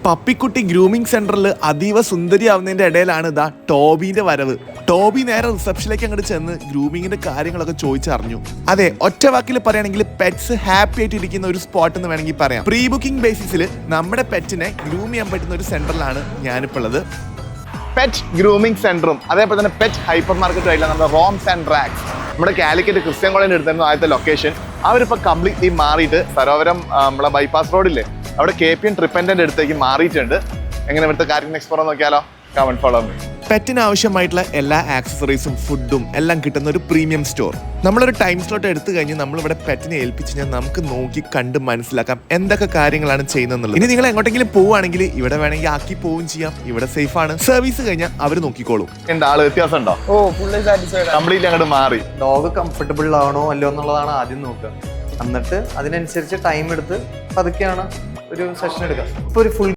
പപ്പിക്കുട്ടി grooming സെന്ററിൽ അതീവ സുന്ദരിയാവുന്നതിന്റെ ഇടയിലാണ് ഇതാ ടോബിന്റെ വരവ്. ടോബി നേരെ റിസപ്ഷനിലേക്ക് അങ്ങോട്ട് ചെന്ന് ഗ്രൂമിങ്ങിന്റെ കാര്യങ്ങളൊക്കെ ചോദിച്ചറിഞ്ഞു. അതെ, ഒറ്റ വാക്കിൽ പറയുകയാണെങ്കിൽ പെറ്റ്സ് ഹാപ്പി ആയിട്ട് ഇരിക്കുന്ന ഒരു സ്പോട്ട് എന്ന് വേണമെങ്കിൽ പറയാം. പ്രീ ബുക്കിംഗ് ബേസിസിൽ നമ്മുടെ പെറ്റിനെ ഗ്രൂം ചെയ്യാൻ പറ്റുന്ന ഒരു സെന്ററിലാണ് ഞാനിപ്പോൾ ഉള്ളത്. പെറ്റ് ഗ്രൂമിംഗ് സെന്ററും അതേപോലെ തന്നെ പെറ്റ് ഹൈപ്പർ മാർക്കറ്റും ആയിട്ടുള്ള നമ്മുടെ റോംസ് ആൻഡ് റാക്സ് നമ്മുടെ കാലിക്കറ്റ് ക്രിസ്ത്യൻ കോളേജിൽ എടുത്തിരുന്ന ആദ്യത്തെ ലൊക്കേഷൻ അവരിപ്പോൾ കംപ്ലീറ്റ്ലി മാറിയിട്ട് സരോവരം നമ്മുടെ ബൈപ്പാസ് റോഡില്ലേ അവിടെ KPN ട്രിപ്പൻഡൻ്റെ അടുത്തേക്ക് മാറിയിട്ടുണ്ട്. എങ്ങനെ ഇവിടുത്തെ കാര്യങ്ങൾ എക്സ്പ്ലോർ നോക്കിയാലോ? Comment follow me. പെറ്റിന് ആവശ്യമായിട്ടുള്ള എല്ലാ ആക്സസറീസും ഫുഡും എല്ലാം കിട്ടുന്ന ഒരു പ്രീമിയം സ്റ്റോർ. നമ്മളൊരു ടൈം സ്ലോട്ട് എടുത്തു കഴിഞ്ഞ് നമ്മളിവിടെ പെറ്റിനെ ഏൽപ്പിച്ച് കഴിഞ്ഞാൽ നമുക്ക് നോക്കി കണ്ട് മനസ്സിലാക്കാം എന്തൊക്കെ കാര്യങ്ങളാണ് ചെയ്യുന്നത്. ഇനി നിങ്ങൾ എങ്ങോട്ടെങ്കിലും പോവുകയാണെങ്കിൽ ഇവിടെ വേണമെങ്കിൽ ആക്കി പോവുകയും ചെയ്യാം. ഇവിടെ സേഫ് ആണ്. സർവീസ് കഴിഞ്ഞാൽ അവർ നോക്കിക്കോളും. എന്താ ആള് വ്യത്യാസം ഉണ്ടോ? കംപ്ലീറ്റ് അങ്ങോട്ട് മാറി. ഡോഗ് കംഫർട്ടബിൾ ആണോ അല്ലോ എന്നുള്ളതാണ് ആദ്യം നോക്കുക. എന്നിട്ട് അതിനനുസരിച്ച് ടൈം എടുത്ത് പതുക്കെയാണ് ഒരു സെഷൻ എടുക്കുക. ഇപ്പോൾ ഒരു ഫുൾ